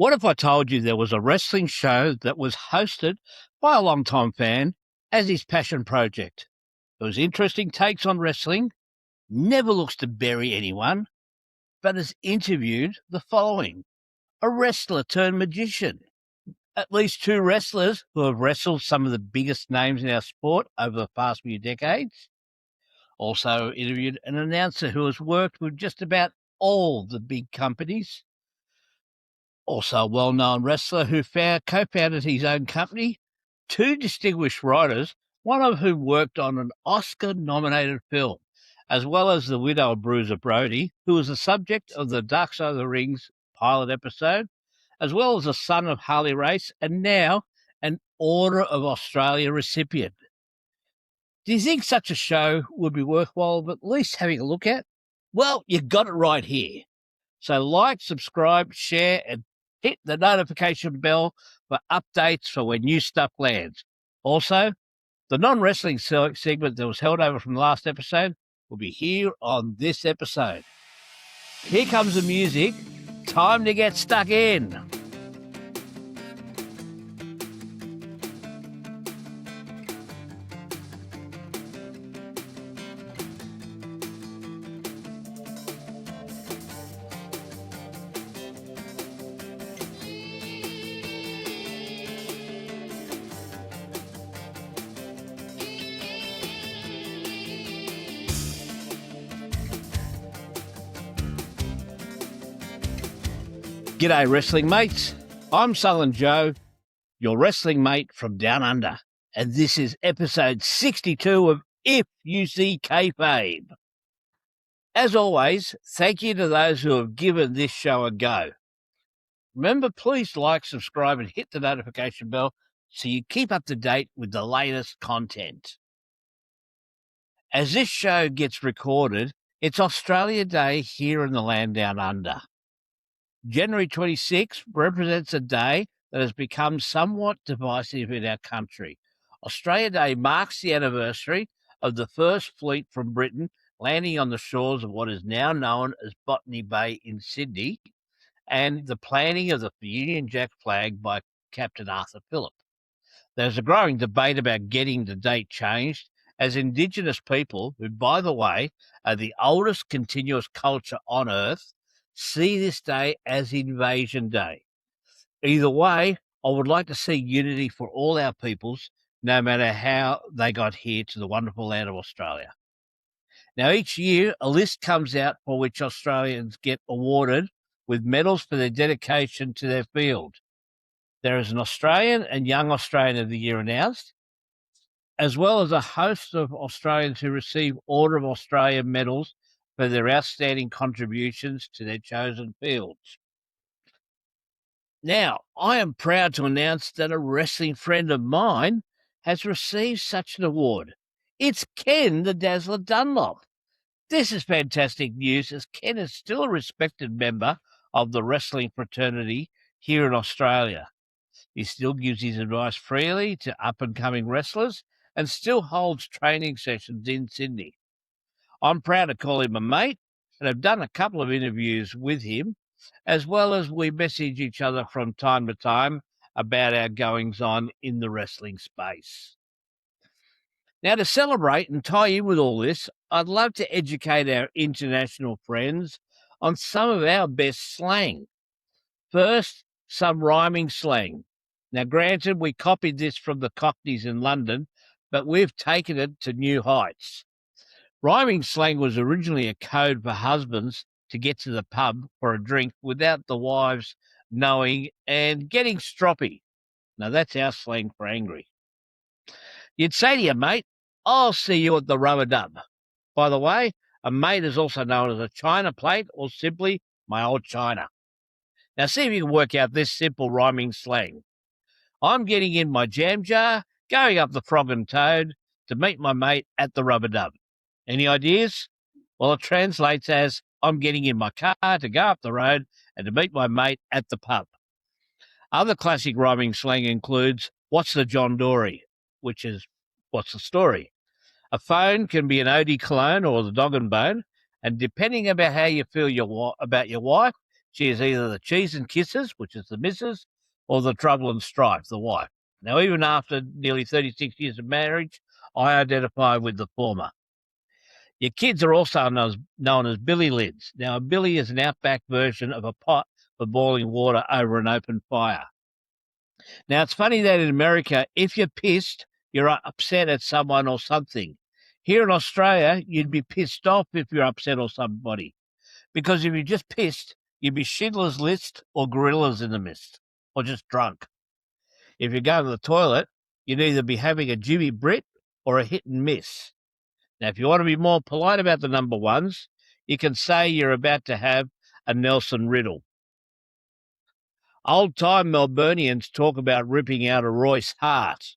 What if I told you there was a wrestling show that was hosted by a longtime fan as his passion project? It was interesting takes on wrestling, never looks to bury anyone, but has interviewed the following: a wrestler turned magician, at least two wrestlers who have wrestled some of the biggest names in our sport over the past few decades. Also interviewed an announcer who has worked with just about all the big companies. Also a well-known wrestler who co-founded his own company. Two distinguished writers, one of whom worked on an Oscar-nominated film, as well as the widow of Bruiser Brody, who was the subject of the Dark Side of the Ring's pilot episode, as well as the son of Harley Race, and now an Order of Australia recipient. Do you think such a show would be worthwhile of at least having a look at? Well, you got it right here. So like, subscribe, share, and hit the notification bell for updates for when new stuff lands. Also, the non-wrestling segment that was held over from the last episode will be here on this episode. Here comes the music. Time to get stuck in. G'day, wrestling mates. I'm Southern Joe, your wrestling mate from down under, and this is episode 62 of You See Kayfabe. As always, thank you to those who have given this show a go. Remember, please like, subscribe, and hit the notification bell so you keep up to date with the latest content. As this show gets recorded, it's Australia Day here in the land down under. January 26 represents a day that has become somewhat divisive in our country. Australia Day marks the anniversary of the first fleet from Britain landing on the shores of what is now known as Botany Bay in Sydney, and the planting of the Union Jack flag by Captain Arthur Phillip. There's a growing debate about getting the date changed, as Indigenous people, who, by the way, are the oldest continuous culture on Earth, see this day as Invasion Day. Either way, I would like to see unity for all our peoples, no matter how they got here to the wonderful land of Australia. Now, each year, a list comes out for which Australians get awarded with medals for their dedication to their field. There is an Australian and Young Australian of the Year announced, as well as a host of Australians who receive Order of Australia medals for their outstanding contributions to their chosen fields. Now, I am proud to announce that a wrestling friend of mine has received such an award. It's Ken the Dazzler Dunlop. This is fantastic news, as Ken is still a respected member of the wrestling fraternity here in Australia. He still gives his advice freely to up-and-coming wrestlers and still holds training sessions in Sydney. I'm proud to call him a mate, and I've done a couple of interviews with him, as well as we message each other from time to time about our goings-on in the wrestling space. Now, to celebrate and tie in with all this, I'd love to educate our international friends on some of our best slang. First, some rhyming slang. Now, granted, we copied this from the Cockneys in London, but we've taken it to new heights. Rhyming slang was originally a code for husbands to get to the pub for a drink without the wives knowing and getting stroppy. Now, that's our slang for angry. You'd say to your mate, "I'll see you at the rub-a-dub." By the way, a mate is also known as a china plate or simply my old china. Now, see if you can work out this simple rhyming slang. I'm getting in my jam jar, going up the Frog and Toad to meet my mate at the rub-a-dub. Any ideas? Well, it translates as, I'm getting in my car to go up the road and to meet my mate at the pub. Other classic rhyming slang includes, what's the John Dory, which is, what's the story? A phone can be an eau de cologne or the dog and bone, and depending about how you feel about your wife, She is either the Cheese and Kisses, which is the missus, or the Trouble and Strife, the wife. Now, even after nearly 36 years of marriage, I identify with the former. Your kids are also known as billy lids. Now, a billy is an outback version of a pot for boiling water over an open fire. Now, it's funny that in America, if you're pissed, you're upset at someone or something. Here in Australia, you'd be pissed off if you're upset or somebody. Because if you're just pissed, you'd be Schindler's List or Gorillas in the Mist, or just drunk. If you're going to the toilet, you'd either be having a Jimmy Britt or a hit and miss. Now, if you want to be more polite about the number ones, you can say you're about to have a Nelson Riddle. Old-time Melburnians talk about ripping out a Royce Hart.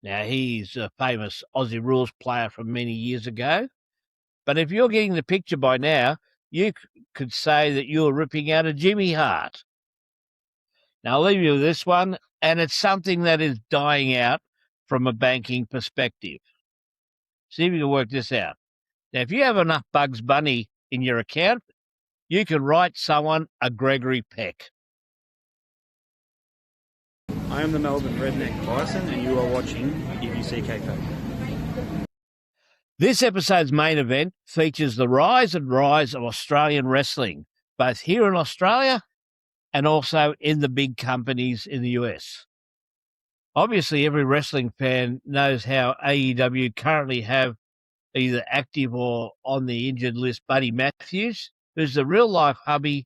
Now, he's a famous Aussie rules player from many years ago. But if you're getting the picture by now, you could say that you're ripping out a Jimmy Hart. Now, I'll leave you with this one, and it's something that is dying out from a banking perspective. See if you can work this out. Now, if you have enough Bugs Bunny in your account, you can write someone a Gregory Peck. I am the Melbourne Redneck Bison, and you are watching You See Kayfabe. This episode's main event features the rise of Australian wrestling, both here in Australia and also in the big companies in the US. Obviously, every wrestling fan knows how AEW currently have either active or on the injured list Buddy Matthews, who's the real-life hubby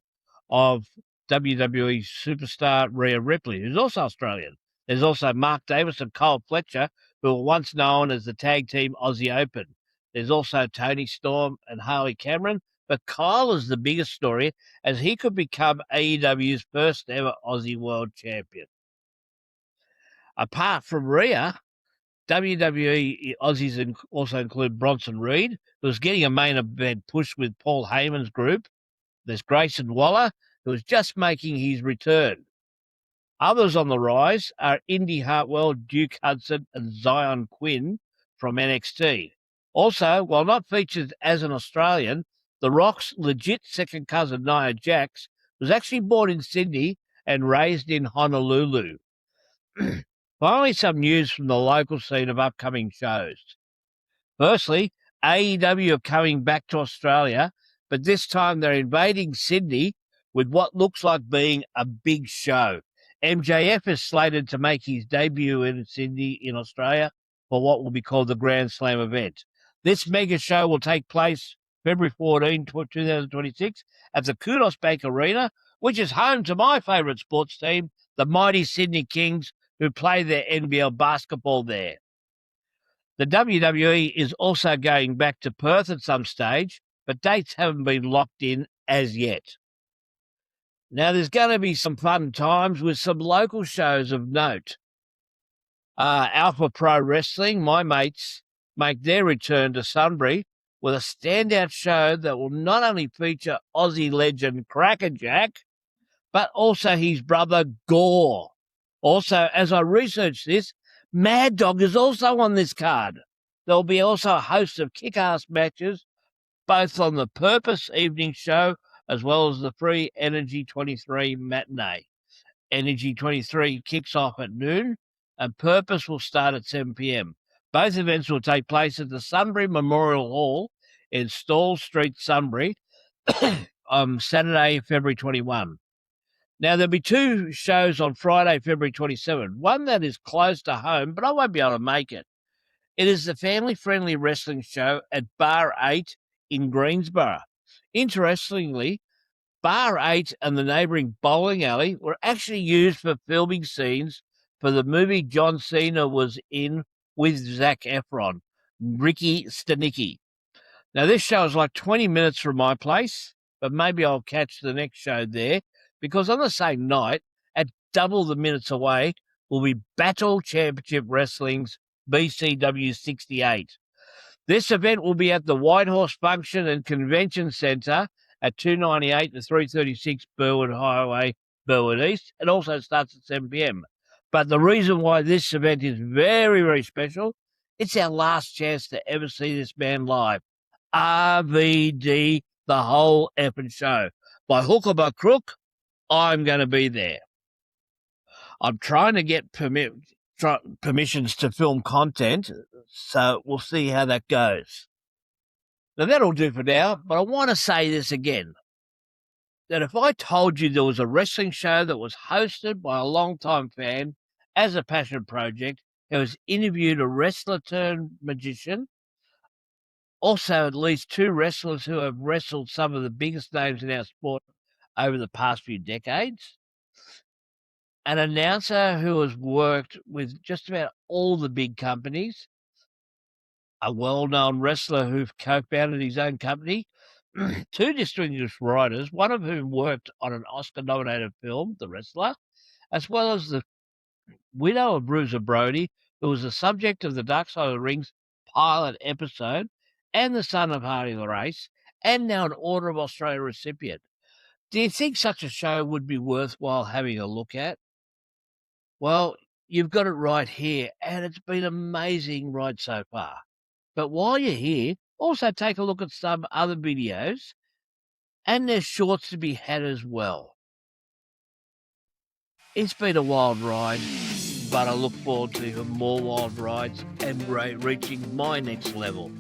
of WWE superstar Rhea Ripley, who's also Australian. There's also Mark Davis and Kyle Fletcher, who were once known as the tag team Aussie Open. There's also Tony Storm and Harley Cameron, but Kyle is the biggest story as he could become AEW's first ever Aussie World Champion. Apart from Rhea, WWE Aussies also include Bronson Reed, who's getting a main event push with Paul Heyman's group. There's Grayson Waller, who is just making his return. Others on the rise are Indy Hartwell, Duke Hudson, and Zion Quinn from NXT. Also, while not featured as an Australian, The Rock's legit second cousin, Nia Jax, was actually born in Sydney and raised in Honolulu. Finally, some news from the local scene of upcoming shows. Firstly, AEW are coming back to Australia, but this time they're invading Sydney with what looks like being a big show. MJF is slated to make his debut in Sydney in Australia for what will be called the Grand Slam event. This mega show will take place February 14, 2026 at the Kudos Bank Arena, which is home to my favourite sports team, the mighty Sydney Kings, who play their NBL basketball there. The WWE is also going back to Perth at some stage, but dates haven't been locked in as yet. Now, there's going to be some fun times with some local shows of note. Alpha Pro Wrestling, my mates, make their return to Sunbury with a standout show that will not only feature Aussie legend Crackerjack, but also his brother Gore. Also, as I researched this, Mad Dog is also on this card. There'll be also a host of kick-ass matches, both on the Purpose evening show as well as the free Energy 23 matinee. Energy 23 kicks off at noon, and Purpose will start at 7 p.m. Both events will take place at the Sunbury Memorial Hall in Stall Street, Sunbury, on Saturday, February 21. Now, there'll be two shows on Friday, February 27. One that is close to home, but I won't be able to make it. It is the family-friendly wrestling show at Bar 8 in Greensborough. Interestingly, Bar 8 and the neighbouring bowling alley were actually used for filming scenes for the movie John Cena was in with Zac Efron, Ricky Stenicki. Now, this show is like 20 minutes from my place, but maybe I'll catch the next show there, because on the same night, at double the minutes away, will be Battle Championship Wrestling's BCW 68. This event will be at the Whitehorse Function and Convention Centre at 298 to 336 Burwood Highway, Burwood East. It also starts at 7 p.m. But the reason why this event is very, very special, it's our last chance to ever see this man live. RVD, the whole effing show. By hook or by crook, I'm going to be there. I'm trying to get permissions to film content, so we'll see how that goes. Now, that'll do for now, but I want to say this again. That if I told you there was a wrestling show that was hosted by a longtime fan as a passion project, who has interviewed a wrestler turned magician, also at least 2 wrestlers who have wrestled some of the biggest names in our sport over the past few decades, an announcer who has worked with just about all the big companies, a well-known wrestler who co-founded his own company, 2 distinguished writers, one of whom worked on an Oscar-nominated film, The Wrestler, as well as the widow of Bruiser Brody, who was the subject of the Dark Side of the Ring's pilot episode, and the son of Hardy the Race, and now an Order of Australia recipient. Do you think such a show would be worthwhile having a look at? Well, you've got it right here, and it's been an amazing ride so far. But while you're here, also take a look at some other videos, and there's shorts to be had as well. It's been a wild ride, but I look forward to even more wild rides and reaching my next level.